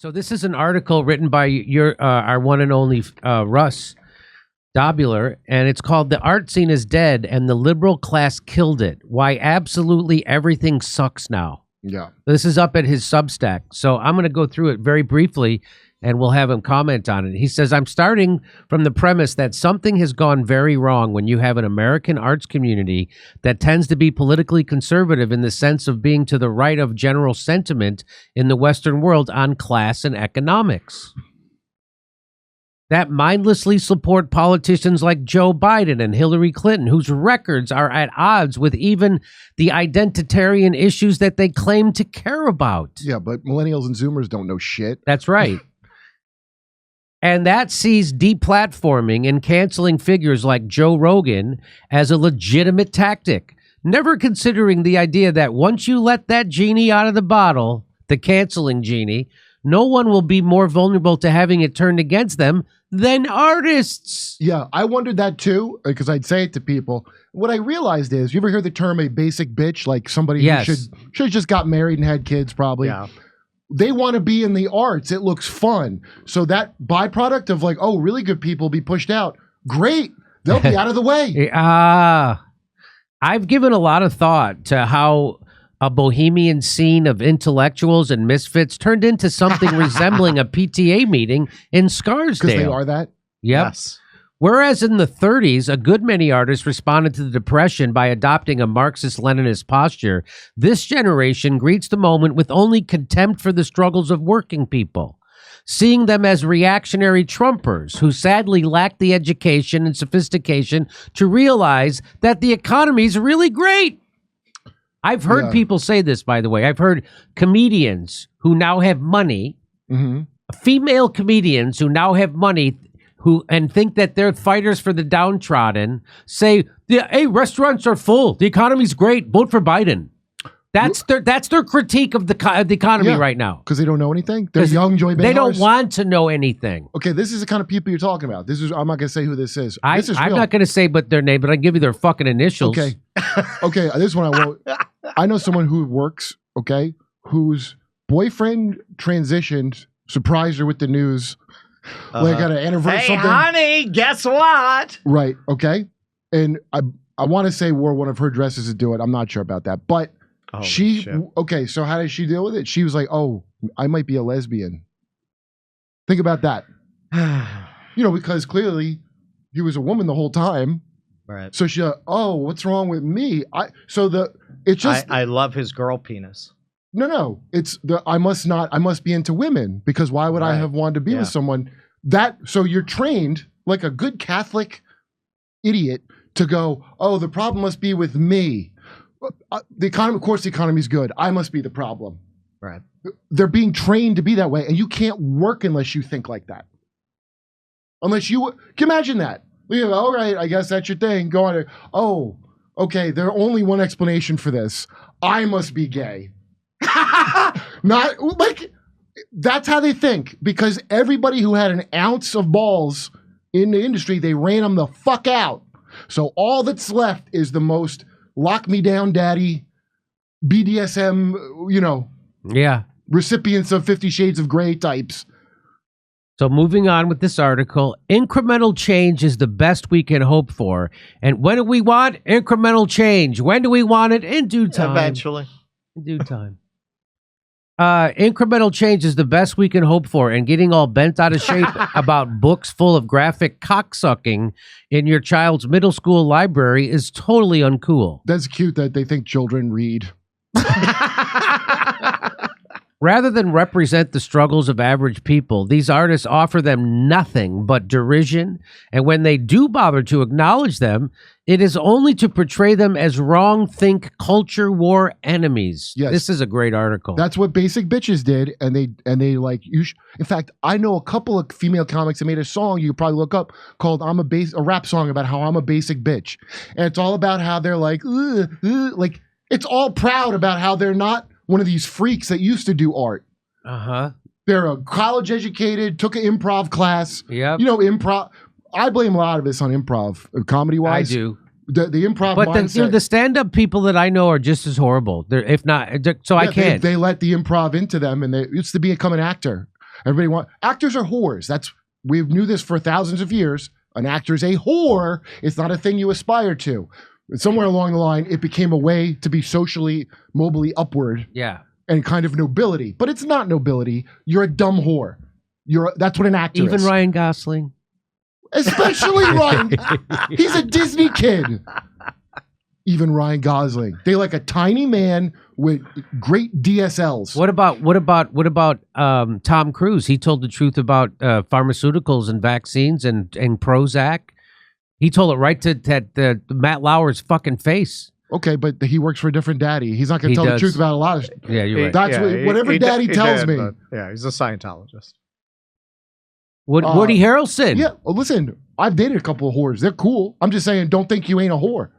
So this is an article written by our one and only Russ Dobular, and it's called "The Art Scene is Dead and the Liberal Class Killed It. Why Absolutely Everything Sucks Now." Yeah. This is up at his Substack. So I'm going to go through it very briefly, and we'll have him comment on it. He says, "I'm starting from the premise that something has gone very wrong when you have an American arts community that tends to be politically conservative in the sense of being to the right of general sentiment in the Western world on class and economics. That mindlessly support politicians like Joe Biden and Hillary Clinton, whose records are at odds with even the identitarian issues that they claim to care about." Yeah, but millennials and Zoomers don't know shit. That's right. And that sees deplatforming and canceling figures like Joe Rogan as a legitimate tactic, never considering the idea that once you let that genie out of the bottle, the canceling genie, no one will be more vulnerable to having it turned against them than artists. Yeah, I wondered that too, because I'd say it to people. What I realized is, you ever hear the term a basic bitch? Like somebody who should have just got married and had kids, probably. Yeah. They want to be in the arts. It looks fun. So that byproduct of like, oh, really good people be pushed out. Great. They'll be out of the way. I've given a lot of thought to how a bohemian scene of intellectuals and misfits turned into something resembling a PTA meeting in Scarsdale. Because they are that? Yep. Yes. Whereas in the 30s, a good many artists responded to the Depression by adopting a Marxist-Leninist posture, this generation greets the moment with only contempt for the struggles of working people, seeing them as reactionary Trumpers who sadly lack the education and sophistication to realize that the economy's really great. I've heard people say this, by the way. I've heard comedians who now have money, female comedians who now have money, and think that they're fighters for the downtrodden, say, "Hey, restaurants are full. The economy's great. Vote for Biden." That's their critique of the economy right now. Because they don't know anything. They're young Joy Behars. They don't want to know anything. Okay, this is the kind of people you're talking about. I'm not going to say who this is. I'm not going to say their name, but I'll give you their fucking initials. Okay. Okay, this one I won't. I know someone who works, okay, whose boyfriend transitioned, surprised her with the news. Like at an anniversary. Hey, honey, guess what? Right. Okay. And I want to say wore one of her dresses to do it. I'm not sure about that, but okay. So how did she deal with it? She was like, "Oh, I might be a lesbian." Think about that. Because clearly he was a woman the whole time. Right. So she, "Oh, what's wrong with me?" I love his girl penis. No. I must be into women, because why would I have wanted to be with someone so you're trained like a good Catholic idiot to go, "Oh, the problem must be with me." The economy's good. I must be the problem. Right. They're being trained to be that way, and you can't work unless you think like that. Unless you can imagine that. All right, I guess that's your thing. Go on. Oh, okay. There's only one explanation for this. I must be gay. Not like that's how they think, because everybody who had an ounce of balls in the industry, they ran them the fuck out. So all that's left is the most lock me down daddy BDSM, recipients of 50 Shades of Grey types. So moving on with this article, incremental change is the best we can hope for. And when do we want incremental change? When do we want it? In due time. Eventually. In due time. Incremental change is the best we can hope for, and getting all bent out of shape about books full of graphic cocksucking in your child's middle school library is totally uncool. That's cute that they think children read. Rather than represent the struggles of average people, these artists offer them nothing but derision, and when they do bother to acknowledge them, it is only to portray them as wrong-think culture war enemies. Yes. This is a great article. That's what Basic Bitches did, and they like you. In fact, I know a couple of female comics that made a song you could probably look up called a rap song about how I'm a basic bitch, and it's all about how they're like it's all proud about how they're not one of these freaks that used to do art. They're a college educated, took an improv class. Yep. Improv. I blame a lot of this on improv, comedy wise. I do. The improv but mindset. the stand-up people that I know are just as horrible. I can't. They let the improv into them, and it's to become an actor. Actors are whores. We knew this for thousands of years. An actor's a whore. It's not a thing you aspire to. Somewhere along the line, it became a way to be socially, mobily upward. Yeah. And kind of nobility. But it's not nobility. You're a dumb whore. That's what an actor is. Even Ryan Gosling. Especially Ryan. He's a Disney kid. Even Ryan Gosling. They like a tiny man with great DSLs. What about Tom Cruise? He told the truth about pharmaceuticals and vaccines and Prozac. He told it right to Matt Lauer's fucking face. Okay, but he works for a different daddy. He's not going to tell the truth about a lot of. Yeah, you're right. That's whatever daddy tells me. Yeah, he's a Scientologist. Woody Harrelson. Yeah, well, listen, I've dated a couple of whores. They're cool. I'm just saying, don't think you ain't a whore.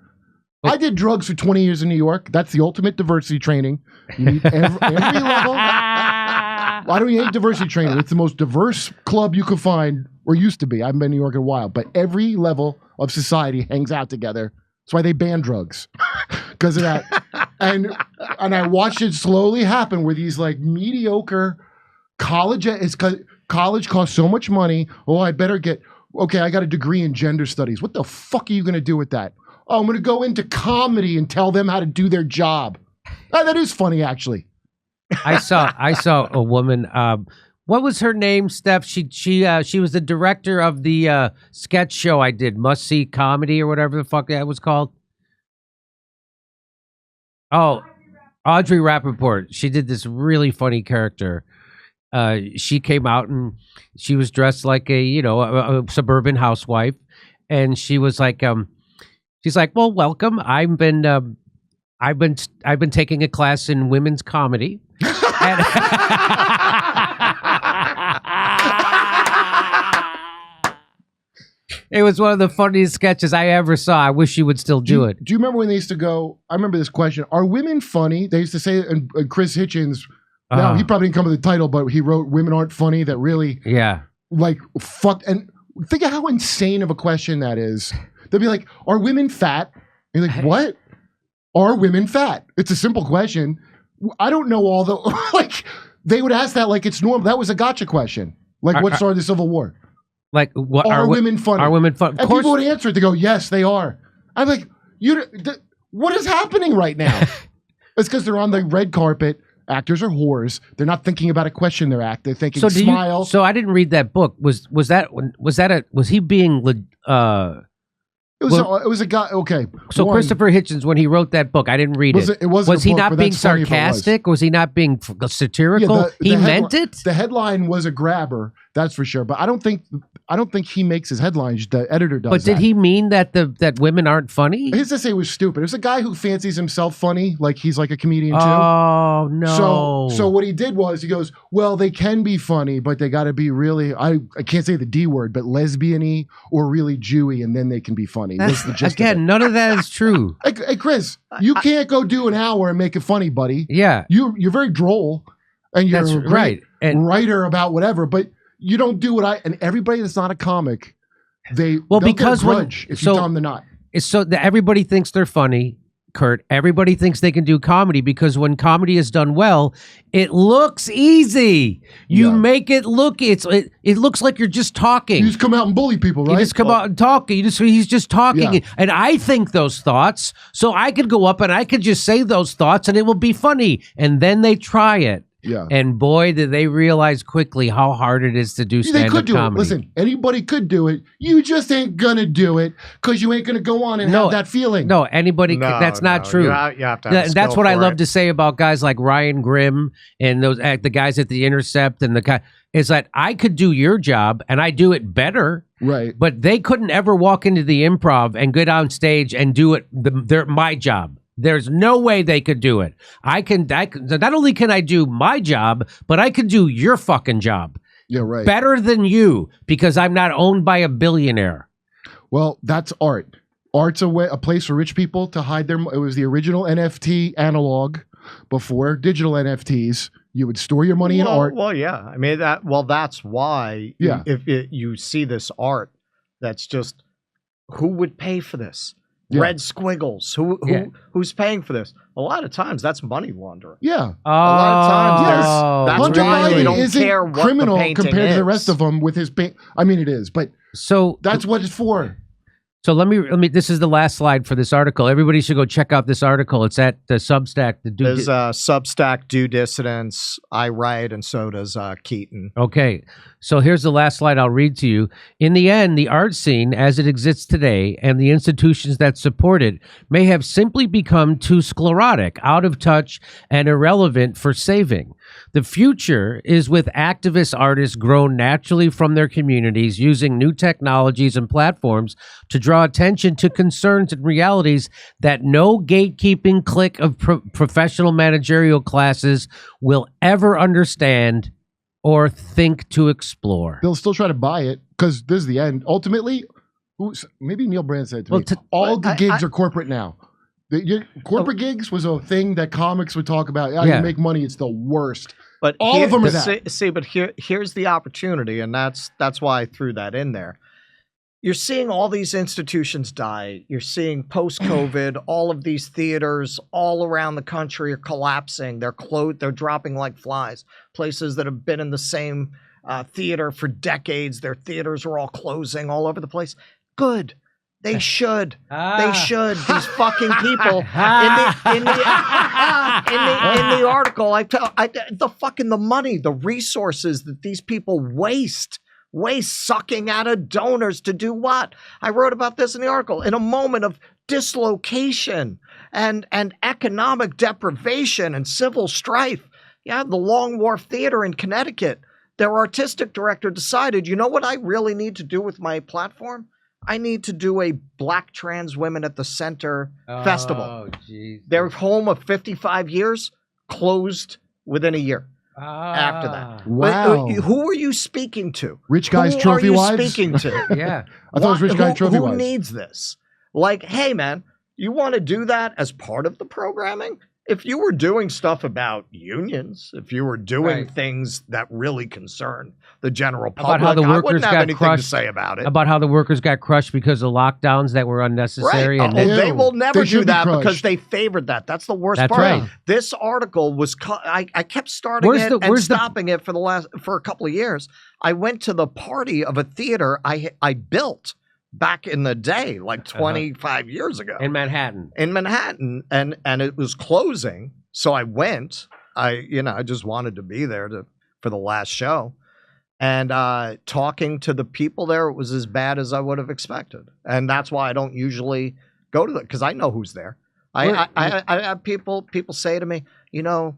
I did drugs for 20 years in New York. That's the ultimate diversity training. You need every level. Why do we need diversity training? It's the most diverse club you could find, or used to be. I haven't been in New York in a while, but every level of society hangs out together. That's why they ban drugs, because of that. And I watched it slowly happen where these like mediocre college costs so much money. Oh, I better I got a degree in gender studies. What the fuck are you going to do with that? Oh, I'm going to go into comedy and tell them how to do their job. That is funny, actually. I saw a woman. What was her name, Steph? She was the director of the sketch show I did, Must See Comedy or whatever the fuck that was called. Oh, Audrey Rappaport. She did this really funny character. She came out and she was dressed like a suburban housewife, and she was like, she's like, well, welcome. I've been taking a class in women's comedy. It was one of the funniest sketches I ever saw. I wish you would still do it. Do you remember when they used to go? I remember this question: are women funny? They used to say, and Chris Hitchens. Now he probably didn't come with the title, but he wrote "Women Aren't Funny." That really, like fuck. And think of how insane of a question that is. They'll be like, "Are women fat?" And you're like, "What? Are women fat?" It's a simple question. I don't know all the like. They would ask that like it's normal. That was a gotcha question. Like, what started the Civil War? Like, what are women funny? Are women funny? And people would answer it. They go, "Yes, they are." I'm like, what is happening right now? It's because they're on the red carpet. Actors are whores. They're not thinking about a question they're act. They're thinking smile. So I didn't read that book. Was he being It was a guy. Okay. So Christopher Hitchens, when he wrote that book, I didn't read it. Was he not being sarcastic? Was he not being satirical? He meant it. The headline was a grabber, that's for sure. But I don't think he makes his headlines. The editor does. But did he mean that women aren't funny? His essay was stupid. It was a guy who fancies himself funny, like he's like a comedian too. Oh no! So what he did was he goes, well, they can be funny, but they got to be really I can't say the D word, but lesbian-y or really Jewy, and then they can be funny. Again, none of that is true. Hey, Chris, you can't go do an hour and make it funny, buddy. Yeah, you're very droll, and you're a great writer about whatever, but you don't do what and everybody that's not a comic, they'll get a grudge if you tell them they're not. It's so that everybody thinks they're funny, Kurt. Everybody thinks they can do comedy because when comedy is done well, it looks easy. You make it look it looks like you're just talking. You just come out and bully people, right? You just come out and talk. He's just talking, and I think those thoughts, so I could go up and I could just say those thoughts, and it will be funny. And then they try it. Yeah. And boy, did they realize quickly how hard it is to do stand-up comedy. They could do it. Listen, anybody could do it. You just ain't gonna do it because you ain't gonna go on and have that feeling. No, anybody. That's not true. You have to have that's what I love to say about guys like Ryan Grimm and those the guys at The Intercept and the guy. Is that I could do your job and I do it better. Right. But they couldn't ever walk into the improv and get on stage and do it. My job. There's no way they could do it. I can not only can I do my job, but I can do your fucking job. Yeah, right. Better than you because I'm not owned by a billionaire. Well, that's art. Art's a place for rich people to hide their. It was the original NFT analog before digital NFTs. You would store your money in art. Well, yeah. I mean that's why. Yeah. If you see this art, that's just who would pay for this. red squiggles. Who's paying for this? A lot of times that's money laundering. Yeah. A lot of times that's Hunter why they Biden don't isn't care what criminal the painting compared is. to the rest of them with his paint. I mean, it is, but So that's what it's for. So let me. This is the last slide for this article. Everybody should go check out this article. It's at the Substack. There's Substack, Do Dissidence. I write, and so does Keaton. Okay, so here's the last slide I'll read to you. In the end, the art scene as it exists today and the institutions that support it may have simply become too sclerotic, out of touch, and irrelevant for saving. The future is with activist artists grown naturally from their communities, using new technologies and platforms to draw attention to concerns and realities that no gatekeeping clique of professional managerial classes will ever understand or think to explore. They'll still try to buy it because this is the end. Ultimately, maybe Neil Brand said to me, all the gigs are corporate now. Corporate gigs was a thing that comics would talk about. You make money. It's the worst. But all of them are that. See, but here's the opportunity, and that's why I threw that in there. You're seeing all these institutions die. You're seeing post-COVID, all of these theaters all around the country are collapsing. They're dropping like flies. Places that have been in the same theater for decades, their theaters are all closing all over the place. Good. They should. They should. These fucking people in the article. The money, the resources that these people waste sucking out of donors to do what? I wrote about this in the article. In a moment of dislocation and economic deprivation and civil strife, the Long Wharf Theater in Connecticut, their artistic director decided, you know what I really need to do with my platform? I need to do a Black trans women at the center festival. Geez. Their home of 55 years closed within a year after that. Wow. Who are you speaking to? Rich guys, trophy wives? Who are you speaking to? Yeah. I thought it was rich guy trophy wives. Who needs this? Like, hey, man, you want to do that as part of the programming? If you were doing stuff about unions, if you were doing things that really concern the general public, about how the I workers wouldn't have got anything crushed, to say about it. About how the workers got crushed because of lockdowns that were unnecessary. Right. And They will never do that crushed. because they favored that. That's the worst That's part. right. This article was I kept starting and stopping it for a couple of years. I went to the party of a theater I built back in the day, like 25 years ago. In Manhattan. And it was closing. So I went. I just wanted to be there for the last show. And talking to the people there, it was as bad as I would have expected. And that's why I don't usually go to because I know who's there. I have people say to me, the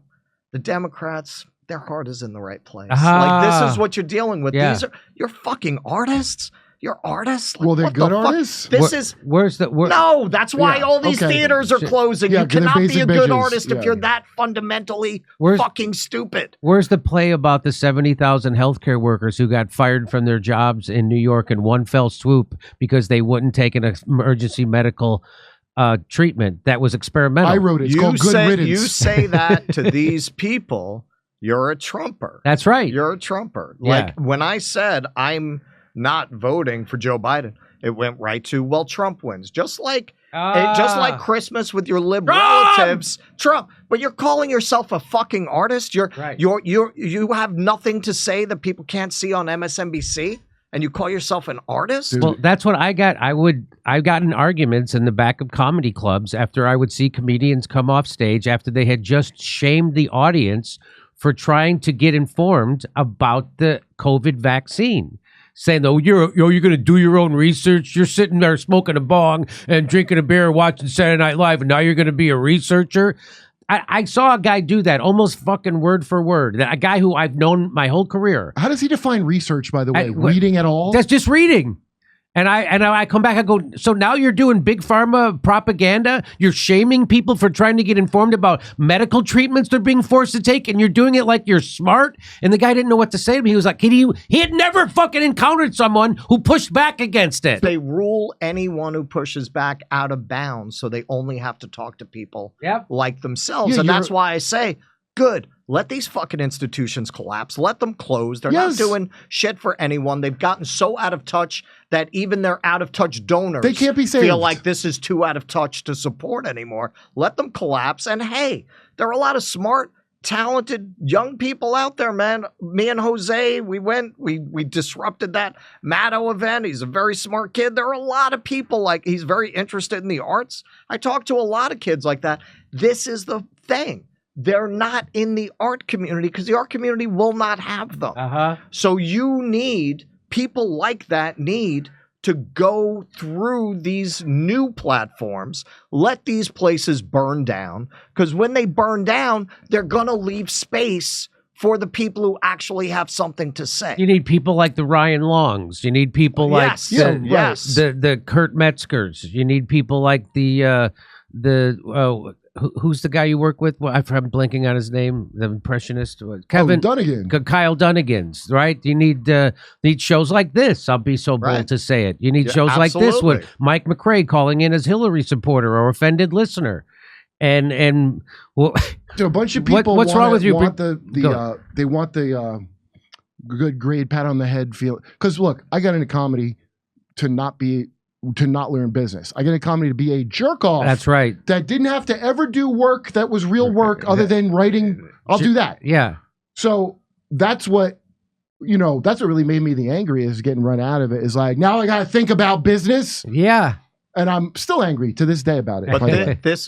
Democrats, their heart is in the right place. Like, this is what you're dealing with. Yeah. You're fucking artists. You're artists. Like, well, they're good artists. No, that's why all these theaters are closing. You cannot be a good artist if you're that fundamentally fucking stupid. Where's the play about the 70,000 healthcare workers who got fired from their jobs in New York in one fell swoop because they wouldn't take an emergency medical treatment that was experimental? I wrote it. It's called Good Riddance. You say that to these people, you're a Trumper. That's right. You're a Trumper. Yeah. Like, when I said I'm not voting for Joe Biden, it went right to, well, Trump wins. Just like Christmas with your liberal relatives, Trump. But you're calling yourself a fucking artist. You have nothing to say that people can't see on MSNBC, and you call yourself an artist? Dude. Well, that's what I got. I've gotten arguments in the back of comedy clubs after I would see comedians come off stage after they had just shamed the audience for trying to get informed about the COVID vaccine. Saying, "Oh, you're going to do your own research. You're sitting there smoking a bong and drinking a beer, watching Saturday Night Live, and now you're going to be a researcher." I saw a guy do that almost fucking word for word. A guy who I've known my whole career. How does he define research, by the way? Reading at all? That's just reading. And I come back, I go, so now you're doing big pharma propaganda? You're shaming people for trying to get informed about medical treatments they're being forced to take, and you're doing it like you're smart? And the guy didn't know what to say to me. He was like, he had never fucking encountered someone who pushed back against it. They rule anyone who pushes back out of bounds, so they only have to talk to people like themselves. And that's why I say, Good. Let these fucking institutions collapse. Let them close. They're Yes. not doing shit for anyone. They've gotten so out of touch that even their out of touch donors They can't be saved. feel like this is too out of touch to support anymore. Let them collapse. And hey, there are a lot of smart, talented young people out there, man. Me and Jose, we disrupted that Maddo event. He's a very smart kid. There are a lot of people like he's very interested in the arts. I talk to a lot of kids like that. This is the thing. They're not in the art community because the art community will not have them. So you need people like that need to go through these new platforms, let these places burn down, because when they burn down, they're going to leave space for the people who actually have something to say. You need people like the Ryan Longs. You need people like the Kurt Metzgers. You need people like who's the guy you work with? Well, I'm blanking on his name. The impressionist, Kevin Dunnigan. Kyle Dunnigan's, right? You need shows like this. I'll be so bold to say it. You need shows like this one. Mike McRae calling in as Hillary supporter or offended listener, and well, so a bunch of people. What's wrong with you? They want the good grade, pat on the head feel. Because look, I got into comedy to not learn business. I got into comedy to be a jerk off. That's right. That didn't have to ever do work that was real work other than writing. I'll do that. Yeah. So that's what really made me the angriest, getting run out of it, is like, now I got to think about business. Yeah. And I'm still angry to this day about it. But this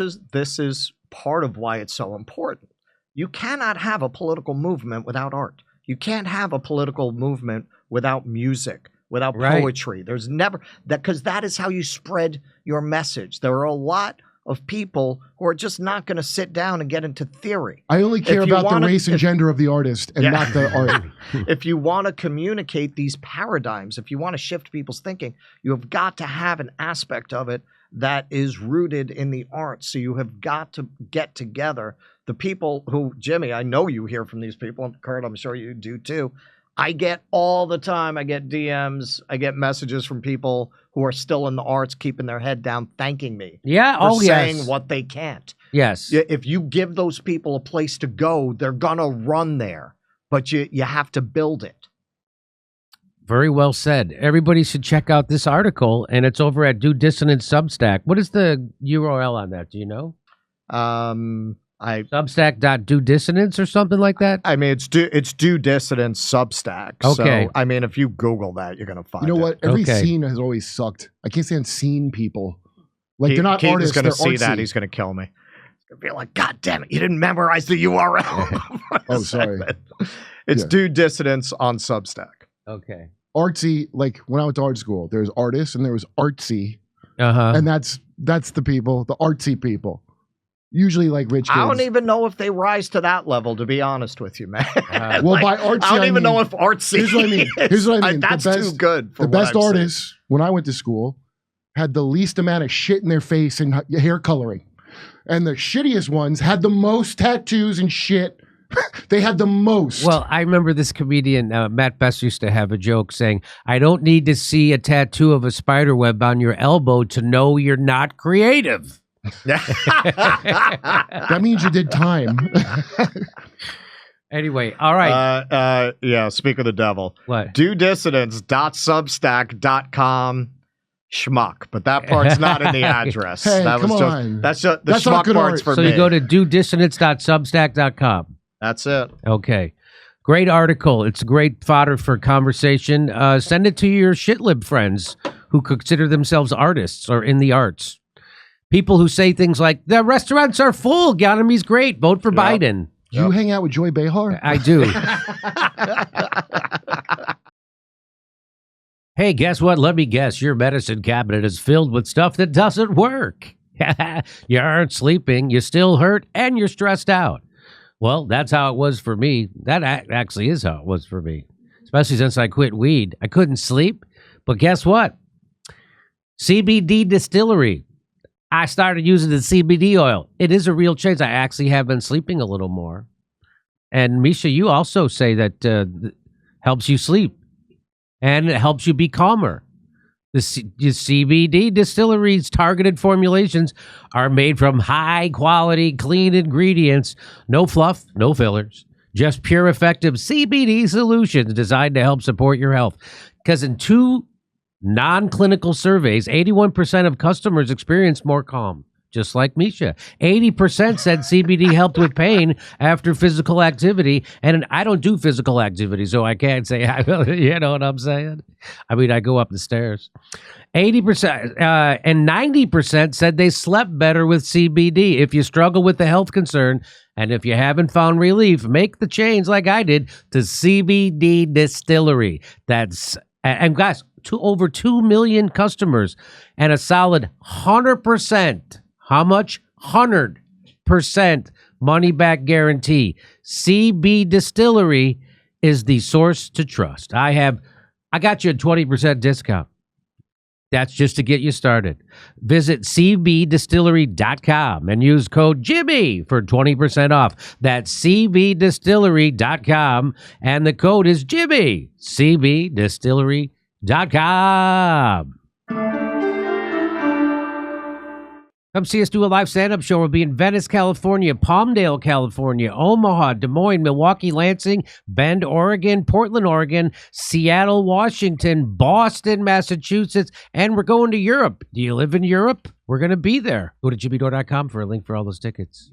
is part of why it's so important. You cannot have a political movement without art. You can't have a political movement without music, without poetry. There's never that, because that is how you spread your message. There are a lot of people who are just not going to sit down and get into theory. I only care about the race and gender of the artist and not the art. If you want to communicate these paradigms, if you want to shift people's thinking, you have got to have an aspect of it that is rooted in the arts. So you have got to get together the people who, Jimmy, I know you hear from these people, and Kurt, I'm sure you do too. I get all the time, I get DMs, I get messages from people who are still in the arts, keeping their head down, thanking me for saying what they can't. Yes. If you give those people a place to go, they're going to run there, but you have to build it. Very well said. Everybody should check out this article, and it's over at Do Dissidence Substack. What is the URL on that? Do you know? Substack.DoDissonance or something like that? I mean, it's Do Dissidence Substack. Okay. So, I mean, if you Google that, you're going to find it. You know what? Every scene has always sucked. I can't stand scene people. Like, they're not artists, they're artsy. See that. He's going to kill me. He's going to be like, God damn it, you didn't memorize the URL. Oh, sorry. It's Do Dissidence on Substack. Okay. Artsy, like when I went to art school, there was artists and there was artsy. Uh-huh. And that's the people, the artsy people. Usually like rich kids. I don't even know if they rise to that level, to be honest with you, man. Well, by artsy, I don't even know if artsy. Here's what I mean. Here's what I mean. That's too good. The best artists, when I went to school, had the least amount of shit in their face and hair coloring. And the shittiest ones had the most tattoos and shit. They had the most. Well, I remember this comedian, Matt Best, used to have a joke saying, I don't need to see a tattoo of a spider web on your elbow to know you're not creative. That means you did time. Anyway, all right. Yeah, speak of the devil. What? DoDissidence.substack.com schmuck, but that part's not in the address. Hey, that come was on. That's the That's not schmuck good part's art. for me. So you go to DoDissonance.substack.com. That's it. Okay. Great article. It's great fodder for conversation. Send it to your shitlib friends who consider themselves artists or in the arts. People who say things like, the restaurants are full, economy's great, vote for Biden. You hang out with Joy Behar? I do. Hey, guess what? Let me guess. Your medicine cabinet is filled with stuff that doesn't work. You aren't sleeping, you still hurt, and you're stressed out. Well, that's how it was for me. That actually is how it was for me, especially since I quit weed. I couldn't sleep, but guess what? CBD Distillery. I started using the CBD oil. It is a real change. I actually have been sleeping a little more. And Misha, you also say that helps you sleep and it helps you be calmer. The CBD Distillery's targeted formulations are made from high-quality, clean ingredients. No fluff, no fillers. Just pure, effective CBD solutions designed to help support your health. Because in 2 non-clinical surveys, 81% of customers experienced more calm. Just like Misha. 80% said CBD helped with pain after physical activity. And I don't do physical activity, so I can't say, you know what I'm saying? I mean, I go up the stairs. 80% and 90% said they slept better with CBD. If you struggle with a health concern and if you haven't found relief, make the change like I did to CBD Distillery. And guys, over 2 million customers and a solid 100%. How much? 100% money back guarantee. CB Distillery is the source to trust. I got you a 20% discount. That's just to get you started. Visit cbdistillery.com and use code Jimmy for 20% off. That's cbdistillery.com and the code is Jimmy. cbdistillery.com. Come see us do a live stand-up show. We'll be in Venice, California, Palmdale, California, Omaha, Des Moines, Milwaukee, Lansing, Bend, Oregon, Portland, Oregon, Seattle, Washington, Boston, Massachusetts, and we're going to Europe. Do you live in Europe? We're going to be there. Go to jimmydore.com for a link for all those tickets.